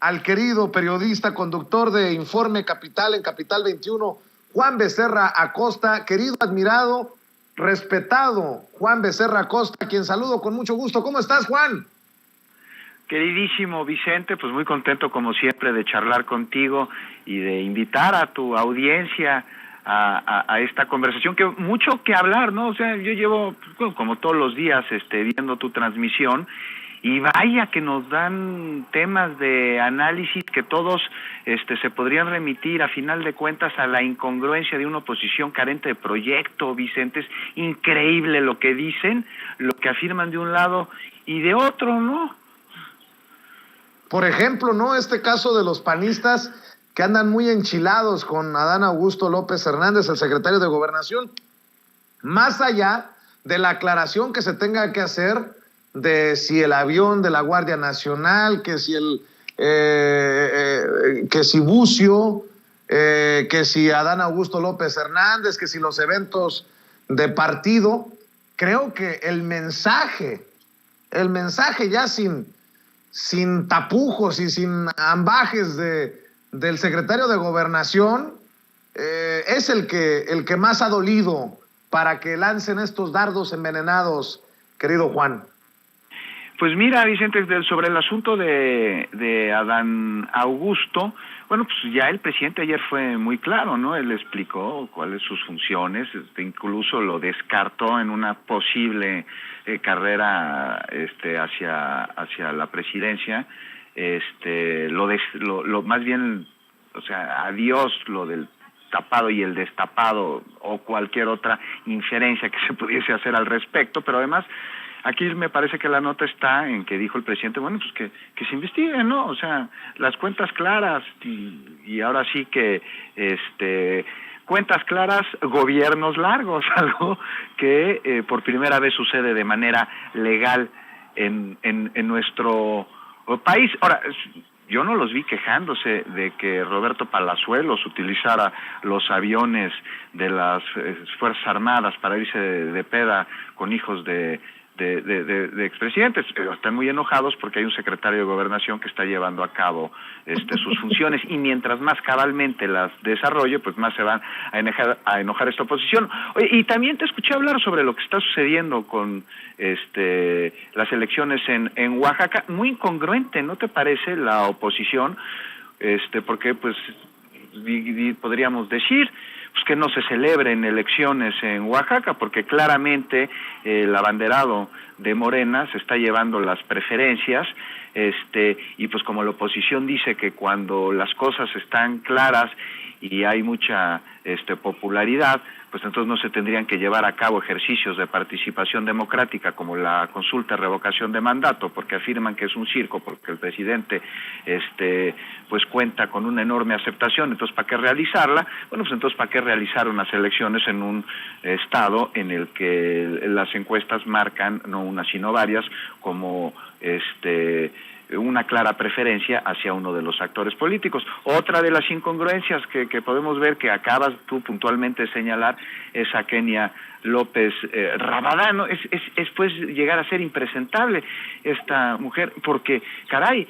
al querido periodista, conductor de Informe Capital en Capital 21, Juan Becerra Acosta. Querido, admirado, respetado Juan Becerra Acosta, a quien saludo con mucho gusto. ¿Cómo estás, Juan? Queridísimo Vicente, pues muy contento como siempre de charlar contigo y de invitar a tu audiencia a esta conversación, que mucho que hablar, ¿no? O sea, yo llevo como todos los días viendo tu transmisión y vaya que nos dan temas de análisis que todos se podrían remitir a final de cuentas a la incongruencia de una oposición carente de proyecto, Vicente. Es increíble lo que dicen, lo que afirman de un lado y de otro, ¿no? Por ejemplo, ¿no? Este caso de los panistas que andan muy enchilados con Adán Augusto López Hernández, el secretario de Gobernación, más allá de la aclaración que se tenga que hacer de si el avión de la Guardia Nacional, que si Bucio, que si Adán Augusto López Hernández, que si los eventos de partido, creo que el mensaje ya sin tapujos y sin ambajes del secretario de Gobernación, es el que más ha dolido para que lancen estos dardos envenenados, querido Juan. Pues mira, Vicente, sobre el asunto de Adán Augusto, bueno, pues ya el presidente ayer fue muy claro, ¿no? Él explicó cuáles sus funciones, incluso lo descartó en una posible carrera hacia la presidencia, lo más bien, o sea, adiós lo del tapado y el destapado o cualquier otra inferencia que se pudiese hacer al respecto, pero además aquí me parece que la nota está en que dijo el presidente, bueno, pues que se investigue, ¿no? O sea, las cuentas claras y ahora sí que cuentas claras, gobiernos largos, algo que por primera vez sucede de manera legal en nuestro país. Ahora, yo no los vi quejándose de que Roberto Palazuelos utilizara los aviones de las Fuerzas Armadas para irse de peda con hijos de expresidentes. Están muy enojados porque hay un secretario de Gobernación que está llevando a cabo sus funciones, y mientras más cabalmente las desarrolle, pues más se van a enojar esta oposición. Oye, y también te escuché hablar sobre lo que está sucediendo con las elecciones en Oaxaca. Muy incongruente, ¿no te parece la oposición? Porque pues podríamos decir pues que no se celebren elecciones en Oaxaca, porque claramente el abanderado de Morena se está llevando las preferencias, y pues como la oposición dice que cuando las cosas están claras y hay mucha popularidad, pues entonces no se tendrían que llevar a cabo ejercicios de participación democrática como la consulta de revocación de mandato, porque afirman que es un circo, porque el presidente pues cuenta con una enorme aceptación. Entonces, ¿para qué realizarla? Bueno, pues entonces, ¿para qué realizar unas elecciones en un estado en el que las encuestas marcan, no una sino varias, como una clara preferencia hacia uno de los actores políticos? Otra de las incongruencias que podemos ver, que acabas tú puntualmente de señalar, es a Kenia López Rabadán, ¿no? Es pues llegar a ser impresentable esta mujer, porque, caray,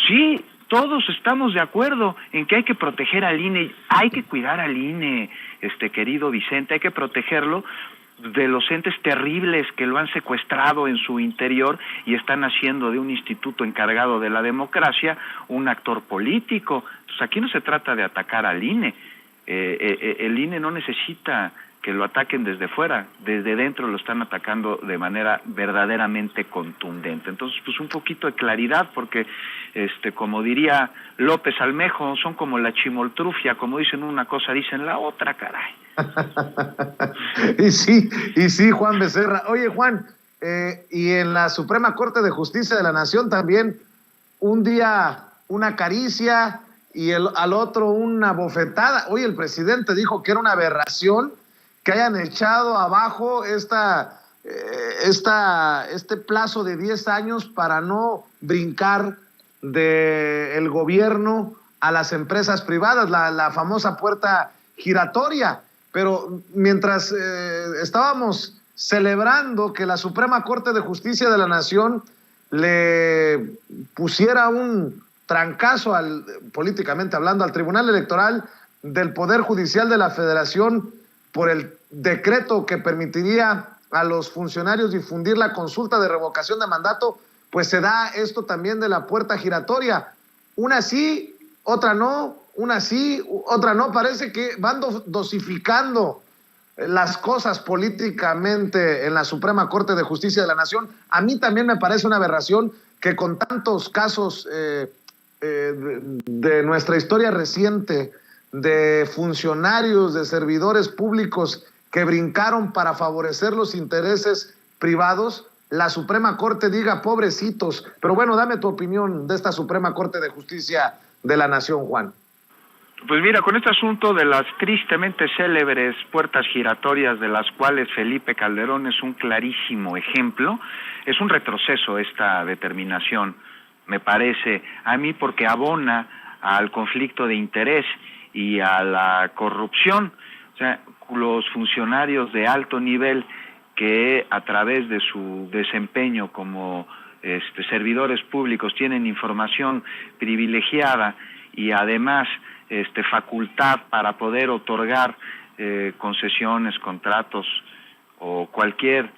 sí, todos estamos de acuerdo en que hay que proteger al INE, hay que cuidar al INE, querido Vicente, hay que protegerlo de los entes terribles que lo han secuestrado en su interior y están haciendo de un instituto encargado de la democracia un actor político. Entonces aquí no se trata de atacar al INE, el INE no necesita que lo ataquen desde fuera, desde dentro lo están atacando de manera verdaderamente contundente. Entonces, pues un poquito de claridad, porque como diría López Almejo, son como la chimoltrufia, como dicen una cosa, dicen la otra, caray. Y sí, Juan Becerra. Oye, Juan, y en la Suprema Corte de Justicia de la Nación también, un día una caricia y al otro una bofetada. Oye, el presidente dijo que era una aberración que hayan echado abajo este plazo de 10 años para no brincar del gobierno a las empresas privadas, la famosa puerta giratoria. Pero mientras estábamos celebrando que la Suprema Corte de Justicia de la Nación le pusiera un trancazo, políticamente hablando, al Tribunal Electoral del Poder Judicial de la Federación por el decreto que permitiría a los funcionarios difundir la consulta de revocación de mandato, pues se da esto también de la puerta giratoria. Una sí, otra no, una sí, otra no. Parece que van dosificando las cosas políticamente en la Suprema Corte de Justicia de la Nación. A mí también me parece una aberración que con tantos casos de nuestra historia reciente, de funcionarios, de servidores públicos que brincaron para favorecer los intereses privados, la Suprema Corte diga pobrecitos. Pero bueno, dame tu opinión de esta Suprema Corte de Justicia de la Nación, Juan. Pues mira, con este asunto de las tristemente célebres puertas giratorias, de las cuales Felipe Calderón es un clarísimo ejemplo, es un retroceso esta determinación, me parece a mí, porque abona al conflicto de interés y a la corrupción. O sea, los funcionarios de alto nivel que a través de su desempeño como servidores públicos tienen información privilegiada y además facultad para poder otorgar concesiones, contratos o cualquier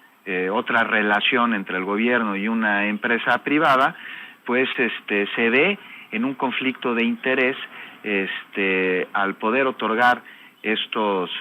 otra relación entre el gobierno y una empresa privada, pues se ve en un conflicto de interés al poder otorgar estos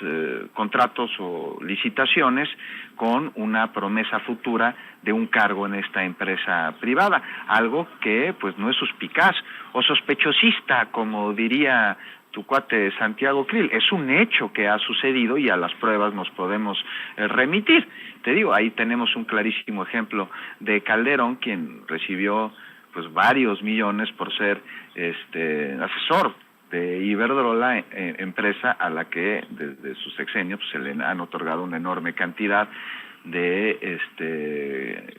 contratos o licitaciones con una promesa futura de un cargo en esta empresa privada, algo que pues no es suspicaz o sospechosista, como diría tu cuate Santiago Krill. Es un hecho que ha sucedido y a las pruebas nos podemos remitir. Te digo, ahí tenemos un clarísimo ejemplo de Calderón, quien recibió pues varios millones por ser asesor de Iberdrola, empresa a la que desde su sexenio pues, se le han otorgado una enorme cantidad de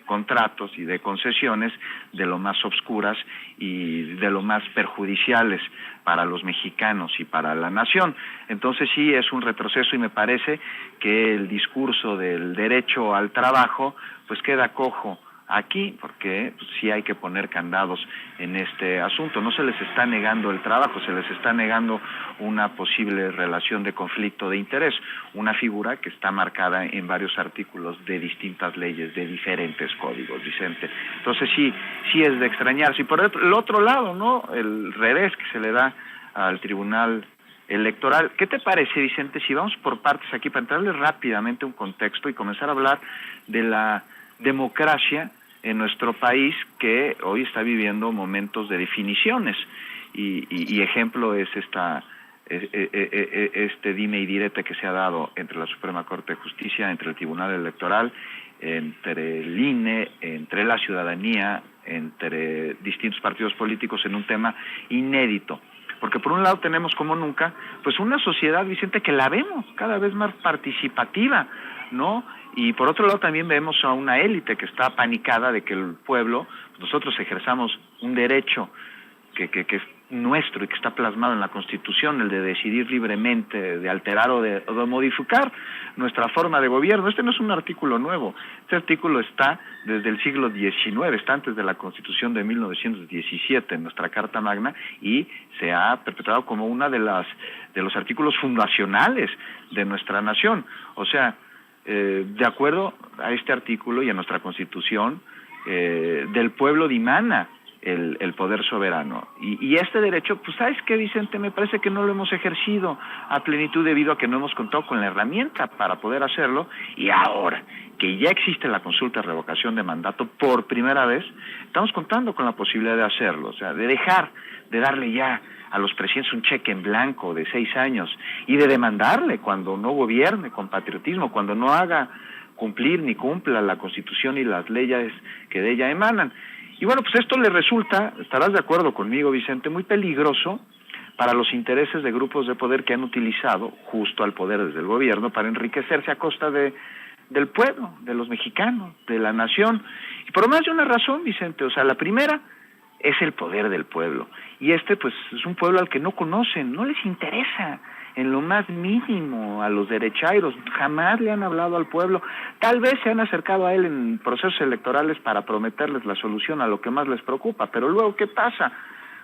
contratos y de concesiones de lo más obscuras y de lo más perjudiciales para los mexicanos y para la nación. Entonces sí es un retroceso y me parece que el discurso del derecho al trabajo pues queda cojo aquí, porque pues, sí hay que poner candados en este asunto. No se les está negando el trabajo, se les está negando una posible relación de conflicto de interés, una figura que está marcada en varios artículos de distintas leyes, de diferentes códigos, Vicente. Entonces sí es de extrañarse. Y por el otro lado, ¿no?, el revés que se le da al Tribunal Electoral. ¿Qué te parece, Vicente, si vamos por partes aquí para entrarle rápidamente un contexto y comenzar a hablar de la democracia en nuestro país, que hoy está viviendo momentos de definiciones y ejemplo es este dime y direte que se ha dado entre la Suprema Corte de Justicia, entre el Tribunal Electoral, entre el INE, entre la ciudadanía, entre distintos partidos políticos en un tema inédito. Porque por un lado tenemos como nunca pues una sociedad, Vicente, que la vemos cada vez más participativa, ¿no? Y por otro lado también vemos a una élite que está apanicada de que el pueblo, nosotros ejerzamos un derecho que es nuestro y que está plasmado en la Constitución, el de decidir libremente, de alterar o de modificar nuestra forma de gobierno. Este no es un artículo nuevo, este artículo está desde el siglo XIX, está antes de la Constitución de 1917, en nuestra Carta Magna, y se ha perpetuado como una de los artículos fundacionales de nuestra nación. O sea, de acuerdo a este artículo y a nuestra Constitución, del pueblo dimana el poder soberano. Y este derecho, pues ¿sabes qué, Vicente? Me parece que no lo hemos ejercido a plenitud debido a que no hemos contado con la herramienta para poder hacerlo, y ahora que ya existe la consulta de revocación de mandato por primera vez, estamos contando con la posibilidad de hacerlo, o sea, de dejar de darle ya a los presidentes un cheque en blanco de 6 años y de demandarle cuando no gobierne con patriotismo, cuando no haga cumplir ni cumpla la Constitución y las leyes que de ella emanan. Y bueno, pues esto le resulta, estarás de acuerdo conmigo, Vicente, muy peligroso para los intereses de grupos de poder que han utilizado justo al poder desde el gobierno para enriquecerse a costa del pueblo, de los mexicanos, de la nación. Y por más de una razón, Vicente, o sea, la primera es el poder del pueblo. Y pues es un pueblo al que no conocen, no les interesa en lo más mínimo a los derechairos, jamás le han hablado al pueblo, tal vez se han acercado a él en procesos electorales para prometerles la solución a lo que más les preocupa, pero luego, ¿qué pasa?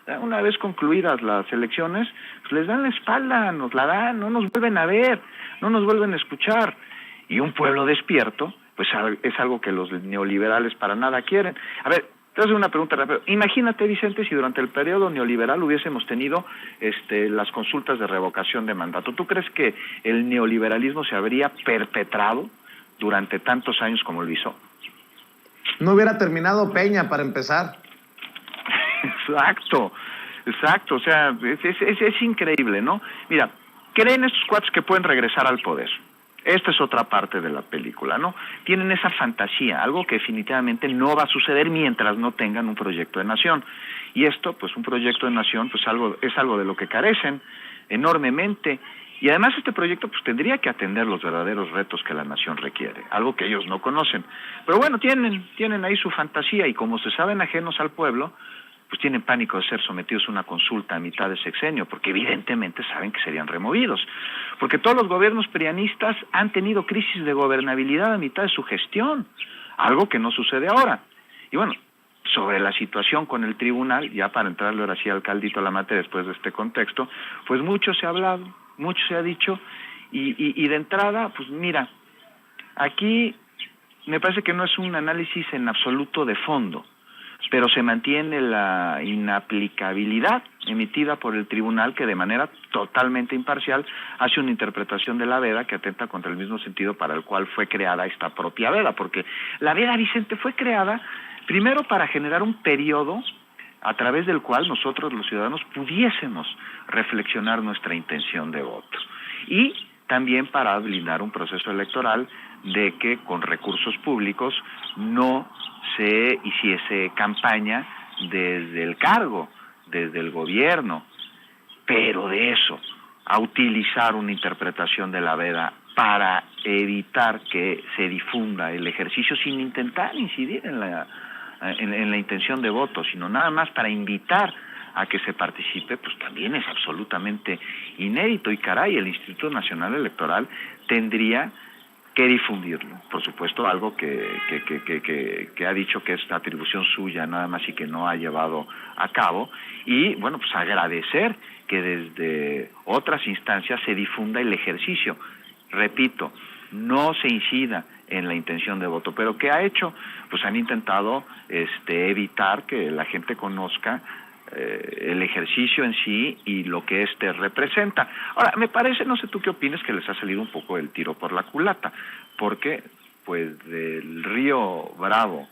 Una vez concluidas las elecciones, pues les dan la espalda, nos la dan, no nos vuelven a ver, no nos vuelven a escuchar. Y un pueblo despierto, pues es algo que los neoliberales para nada quieren. A ver, te hago una pregunta rápida. Imagínate, Vicente, si durante el periodo neoliberal hubiésemos tenido las consultas de revocación de mandato. ¿Tú crees que el neoliberalismo se habría perpetrado durante tantos años como lo hizo? No hubiera terminado Peña para empezar. Exacto, o sea, es increíble, ¿no? Mira, creen estos cuates que pueden regresar al poder. Esta es otra parte de la película, ¿no? Tienen esa fantasía, algo que definitivamente no va a suceder mientras no tengan un proyecto de nación. Y esto, pues un proyecto de nación, pues es algo de lo que carecen enormemente. Y además este proyecto pues tendría que atender los verdaderos retos que la nación requiere, algo que ellos no conocen. Pero bueno, tienen ahí su fantasía y como se saben ajenos al pueblo, pues tienen pánico de ser sometidos a una consulta a mitad de sexenio, porque evidentemente saben que serían removidos. Porque todos los gobiernos prianistas han tenido crisis de gobernabilidad a mitad de su gestión, algo que no sucede ahora. Y bueno, sobre la situación con el tribunal, ya para entrarle ahora sí al caldito a la materia después de este contexto, pues mucho se ha hablado, mucho se ha dicho, y de entrada, pues mira, aquí me parece que no es un análisis en absoluto de fondo, pero se mantiene la inaplicabilidad emitida por el tribunal que de manera totalmente imparcial hace una interpretación de la veda que atenta contra el mismo sentido para el cual fue creada esta propia veda, porque la veda, Vicente, fue creada primero para generar un periodo a través del cual nosotros los ciudadanos pudiésemos reflexionar nuestra intención de voto y también para blindar un proceso electoral de que con recursos públicos no se hiciese campaña desde el cargo, desde el gobierno, pero de eso a utilizar una interpretación de la veda para evitar que se difunda el ejercicio sin intentar incidir en la intención de voto, sino nada más para invitar a que se participe, pues también es absolutamente inédito. Y caray, el Instituto Nacional Electoral tendría que difundirlo, por supuesto, algo que ha dicho que es atribución suya nada más y que no ha llevado a cabo, y bueno, pues agradecer que desde otras instancias se difunda el ejercicio. Repito, no se incida en la intención de voto, pero ¿qué ha hecho? Pues han intentado evitar que la gente conozca el ejercicio en sí y lo que éste representa. Ahora, me parece, no sé tú qué opinas, que les ha salido un poco el tiro por la culata, porque pues del Río Bravo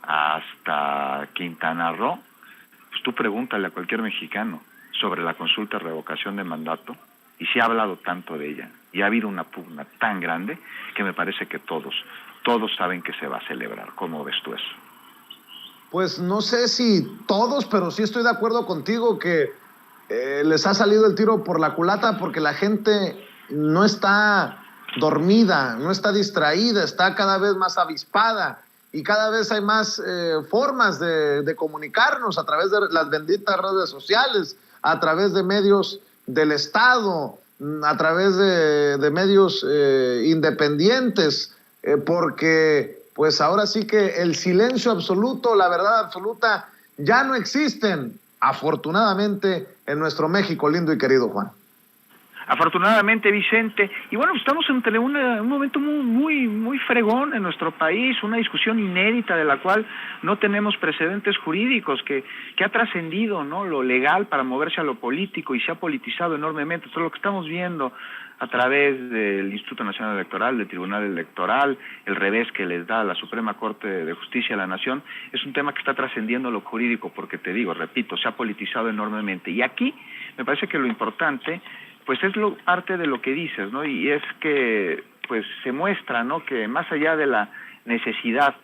hasta Quintana Roo, pues tú pregúntale a cualquier mexicano sobre la consulta de revocación de mandato, y se ha hablado tanto de ella, y ha habido una pugna tan grande, que me parece que todos saben que se va a celebrar. ¿Cómo ves tú eso? Pues no sé si todos, pero sí estoy de acuerdo contigo que les ha salido el tiro por la culata porque la gente no está dormida, no está distraída, está cada vez más avispada y cada vez hay más formas de comunicarnos a través de las benditas redes sociales, a través de medios del Estado, a través de medios independientes, porque pues ahora sí que el silencio absoluto, la verdad absoluta, ya no existen, afortunadamente, en nuestro México lindo y querido, Juan. Afortunadamente, Vicente, y bueno, estamos entre un momento muy fregón en nuestro país, una discusión inédita de la cual no tenemos precedentes jurídicos, que ha trascendido, ¿no?, lo legal para moverse a lo político y se ha politizado enormemente. Todo lo que estamos viendo a través del Instituto Nacional Electoral, del Tribunal Electoral, el revés que les da a la Suprema Corte de Justicia de la Nación, es un tema que está trascendiendo lo jurídico, porque te digo, repito, se ha politizado enormemente. Y aquí me parece que lo importante pues es parte de lo que dices, ¿no? Y es que pues se muestra, ¿no?, que más allá de la necesidad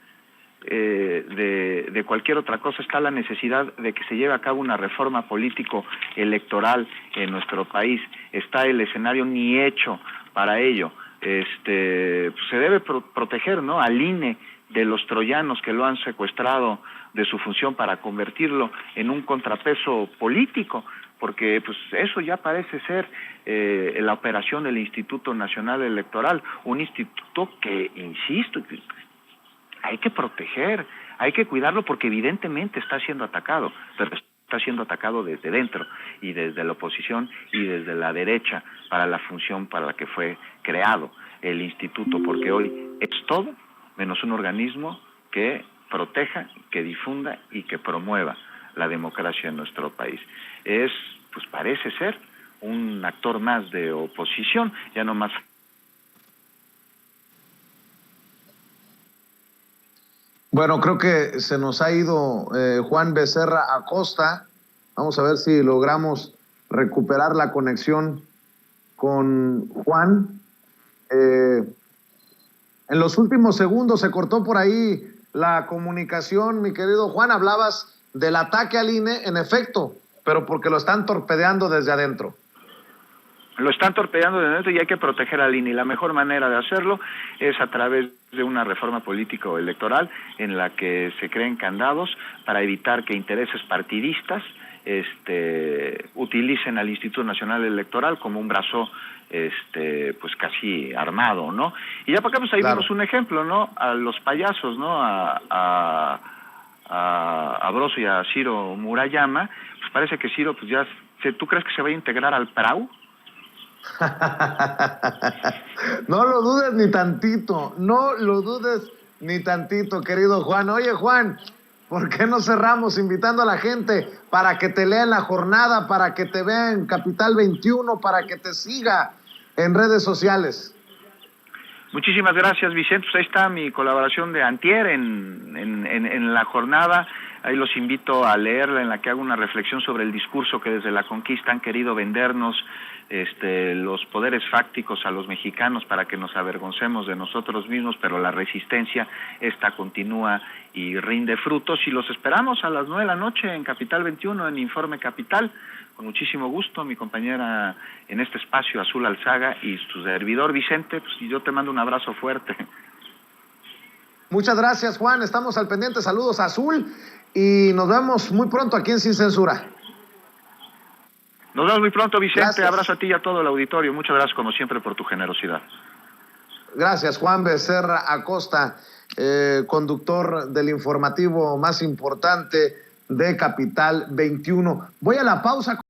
de cualquier otra cosa está la necesidad de que se lleve a cabo una reforma político-electoral en nuestro país. Está el escenario ni hecho para ello. Pues se debe proteger, ¿no?, al INE de los troyanos que lo han secuestrado de su función para convertirlo en un contrapeso político, porque pues eso ya parece ser la operación del Instituto Nacional Electoral, un instituto que, insisto, hay que proteger, hay que cuidarlo porque evidentemente está siendo atacado, pero está siendo atacado desde dentro y desde la oposición y desde la derecha para la función para la que fue creado el instituto, porque hoy es todo menos un organismo que proteja, que difunda y que promueva la democracia en nuestro país. Pues parece ser un actor más de oposición, ya no más. Bueno, creo que se nos ha ido Juan Becerra Acosta. Vamos a ver si logramos recuperar la conexión con Juan. En los últimos segundos se cortó por ahí la comunicación, mi querido Juan. Hablabas del ataque al INE, en efecto, pero porque lo están torpedeando desde adentro. Lo están torpedeando desde adentro y hay que proteger al INE. Y la mejor manera de hacerlo es a través de una reforma político-electoral en la que se creen candados para evitar que intereses partidistas utilicen al Instituto Nacional Electoral como un brazo pues casi armado, ¿no? Y ya para acá pues ahí vimos un ejemplo, ¿no? A los payasos, ¿no? A Broso y a Ciro Murayama, pues parece que Ciro pues ya, ¿tú crees que se va a integrar al PRAU? No lo dudes ni tantito, no lo dudes ni tantito, querido Juan. Oye, Juan, ¿por qué no cerramos invitando a la gente para que te lea en la jornada, para que te vea en Capital 21, para que te siga en redes sociales? Muchísimas gracias, Vicente. Pues ahí está mi colaboración de antier en la jornada. Ahí los invito a leerla, en la que hago una reflexión sobre el discurso que desde la conquista han querido vendernos los poderes fácticos a los mexicanos para que nos avergoncemos de nosotros mismos, pero la resistencia esta continúa y rinde frutos, y los esperamos a las 9 de la noche en Capital 21, en Informe Capital. Con muchísimo gusto, mi compañera en este espacio, Azul Alzaga, y su servidor Vicente, pues yo te mando un abrazo fuerte. Muchas gracias, Juan, estamos al pendiente. Saludos a Azul y nos vemos muy pronto aquí en Sin Censura. Nos vemos muy pronto, Vicente. Gracias. Abrazo a ti y a todo el auditorio. Muchas gracias, como siempre, por tu generosidad. Gracias, Juan Becerra Acosta, conductor del informativo más importante de Capital 21. Voy a la pausa.